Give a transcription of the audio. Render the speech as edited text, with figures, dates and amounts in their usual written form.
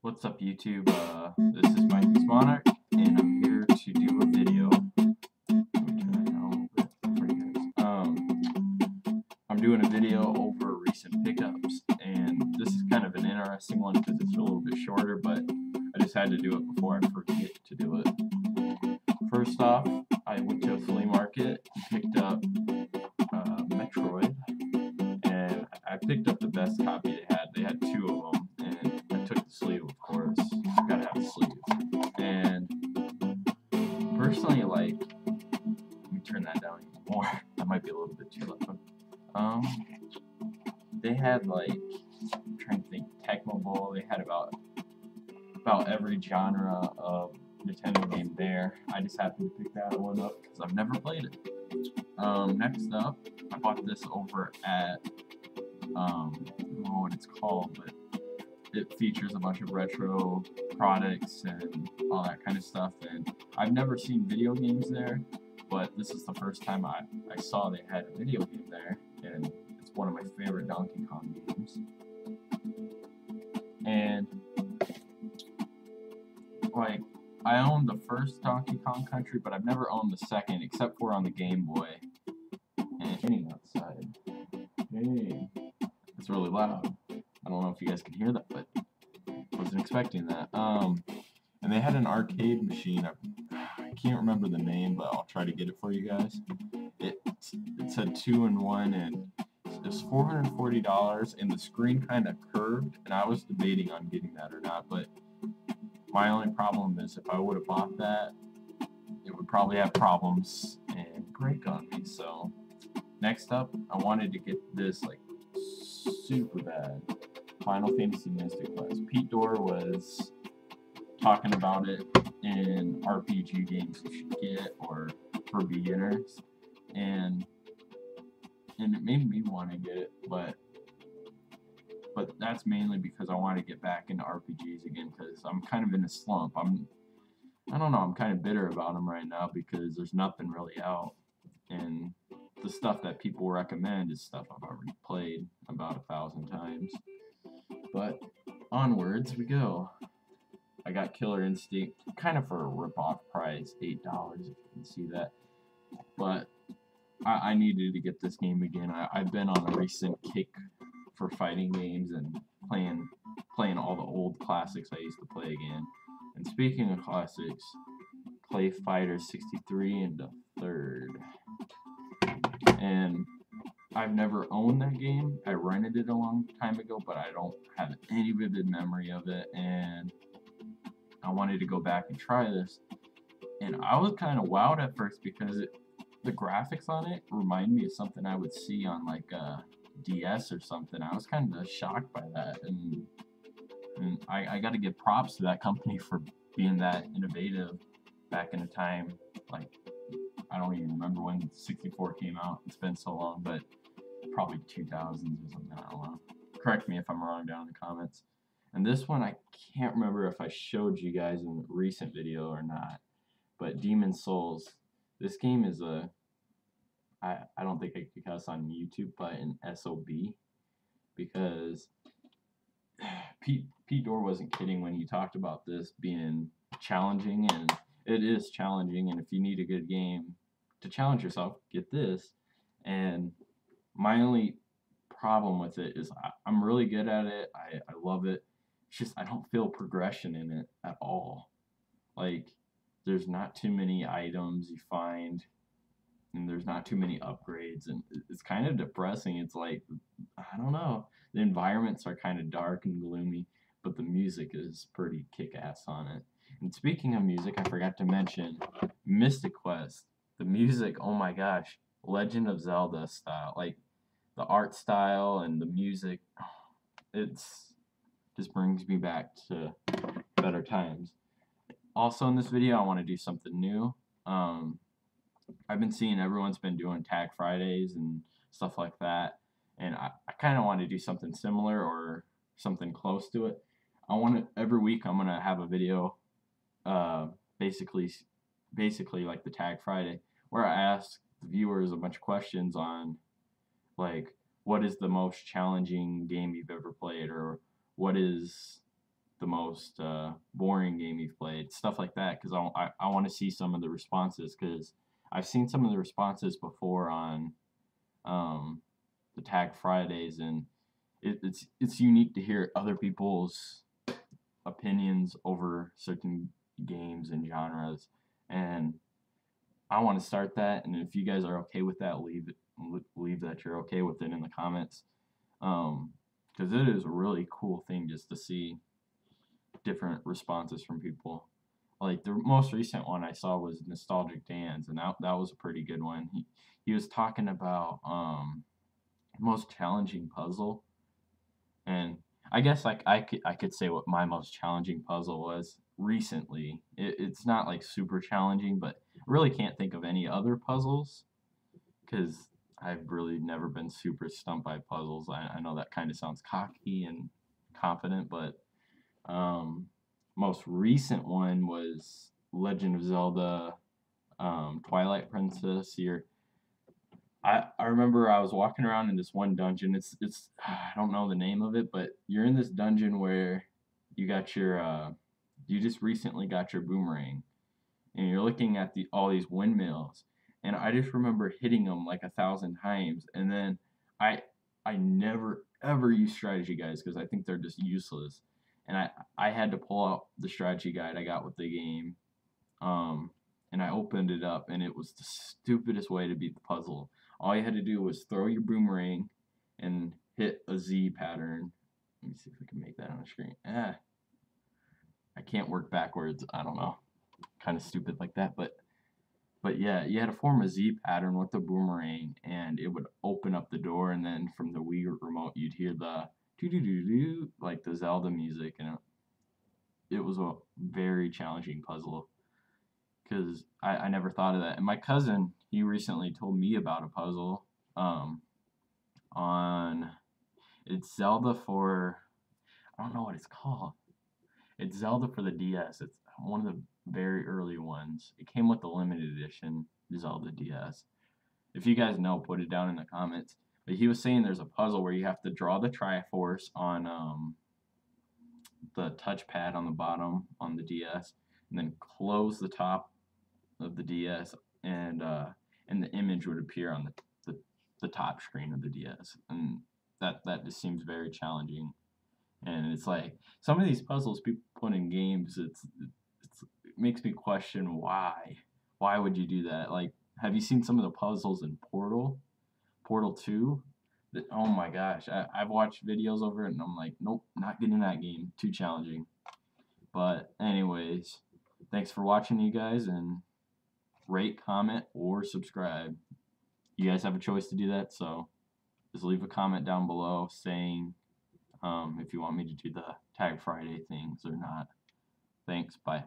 What's up, YouTube? This is Mike Monarch, and I'm here to do a video. Let me turn that down a little bit for you guys. I'm doing a video over recent pickups, and this is kind of an interesting one because it's a little bit shorter, but I just had to do it before I forget to do it. First off, I went to a flea market and picked up Metroid, and I picked up the best copy they had. They had two of them, and I took the sleeve, of course. Gotta have the sleeve. And personally, like, let me turn that down even more. That might be a little bit too loud. They had, like, I'm trying to think, Tecmo Bowl. They had about every genre of Nintendo game there. I just happened to pick that one up because I've never played it. Next up, I bought this over at I don't know what it's called, but it features a bunch of retro products and all that kind of stuff, and I've never seen video games there, but this is the first time I saw they had a video game there, and it's one of my favorite Donkey Kong games. And like, I owned the first Donkey Kong Country, but I've never owned the second, except for on the Game Boy. And it's raining outside. Hey, it's really loud. I don't know if you guys can hear that, but I wasn't expecting that. And they had an arcade machine. I can't remember the name, but I'll try to get it for you guys. It said 2-in-1, and it was $440, and the screen kind of curved, and I was debating on getting that or not, but my only problem is if I would have bought that, it would probably have problems and break on me. So next up, I wanted to get this like super bad, Final Fantasy Mystic Quest. Pete Dorr was talking about it in RPG games you should get or for beginners, and it made me want to get it, but that's mainly because I want to get back into RPGs again, because I'm kind of in a slump. I don't know, I'm kind of bitter about them right now because there's nothing really out, and the stuff that people recommend is stuff I've already played about 1,000 times. But onwards we go. I got Killer Instinct kind of for a rip-off price, $8 if you can see that. But I needed to get this game again. I've been on a recent kick for fighting games and playing all the old classics I used to play again. And speaking of classics, Clay Fighter 63 and the third. And I've never owned that game. I rented it a long time ago, but I don't have any vivid memory of it, and I wanted to go back and try this. And I was kind of wowed at first because the graphics on it remind me of something I would see on like a DS or something. I was kind of shocked by that, and I got to give props to that company for being that innovative back in a time, like, I don't even remember when 64 came out. It's been so long, but probably 2000s or something, I don't know. Correct me if I'm wrong down in the comments. And this one, I can't remember if I showed you guys in a recent video or not, but Demon Souls. This game is I don't think I could cuss on YouTube, but an SOB, because Pete Dorr wasn't kidding when he talked about this being challenging, and it is challenging, and if you need a good game to challenge yourself, get this. And my only problem with it is I'm really good at it. I love it. It's just I don't feel progression in it at all. Like, there's not too many items you find, and there's not too many upgrades, and it's kind of depressing. It's like, I don't know, the environments are kind of dark and gloomy, but the music is pretty kick-ass on it. And speaking of music, I forgot to mention Mystic Quest. The music, oh my gosh, Legend of Zelda style, like the art style and the music, it's just brings me back to better times. Also in this video, I want to do something new. I've been seeing everyone's been doing Tag Fridays and stuff like that, and I kind of want to do something similar or something close to it. Every week I'm gonna have a video, basically like the Tag Friday, where I ask the viewers a bunch of questions on, like, what is the most challenging game you've ever played, or what is the most boring game you've played, stuff like that, because I want to see some of the responses, because I've seen some of the responses before on the Tag Fridays, and it's unique to hear other people's opinions over certain games and genres, and I want to start that. And if you guys are okay with that, leave that you're okay with it in the comments, because it is a really cool thing just to see different responses from people. Like the most recent one I saw was Nostalgic Dan's, and that was a pretty good one. He was talking about most challenging puzzle, and I guess like I could say what my most challenging puzzle was recently. It's not like super challenging, but I really can't think of any other puzzles because I've really never been super stumped by puzzles. I know that kind of sounds cocky and confident, but most recent one was Legend of Zelda Twilight Princess. I remember I was walking around in this one dungeon. It's I don't know the name of it, but you're in this dungeon where you got your you just recently got your boomerang, and you're looking at all these windmills, and I just remember hitting them like 1,000 times, and then I I never ever use strategy guides because I think they're just useless, and I had to pull out the strategy guide I got with the game, um, and I opened it up, and it was the stupidest way to beat the puzzle. All you had to do was throw your boomerang and hit a Z pattern. Let me see if I can make that on the screen. I can't work backwards. I don't know. Kind of stupid like that, but yeah, you had to form a Z pattern with the boomerang, and it would open up the door, and then from the Wii remote, you'd hear the doo doo doo doo like the Zelda music, and it was a very challenging puzzle because I never thought of that. And my cousin, he recently told me about a puzzle on it's Zelda for I don't know what it's called. It's Zelda for the DS. It's one of the very early ones. It came with the limited edition Zelda DS. If you guys know, put it down in the comments. But he was saying there's a puzzle where you have to draw the Triforce on the touchpad on the bottom on the DS, and then close the top of the DS, and the image would appear on the top screen of the DS, and that just seems very challenging. And it's like some of these puzzles people put in games, it makes me question why would you do that? Like, have you seen some of the puzzles in Portal 2? Oh my gosh, I've watched videos over it, and I'm like, nope, not getting that game, too challenging. But anyways, thanks for watching, you guys, and rate, comment, or subscribe. You guys have a choice to do that, so just leave a comment down below saying if you want me to do the Tag Friday things or not. Thanks, bye.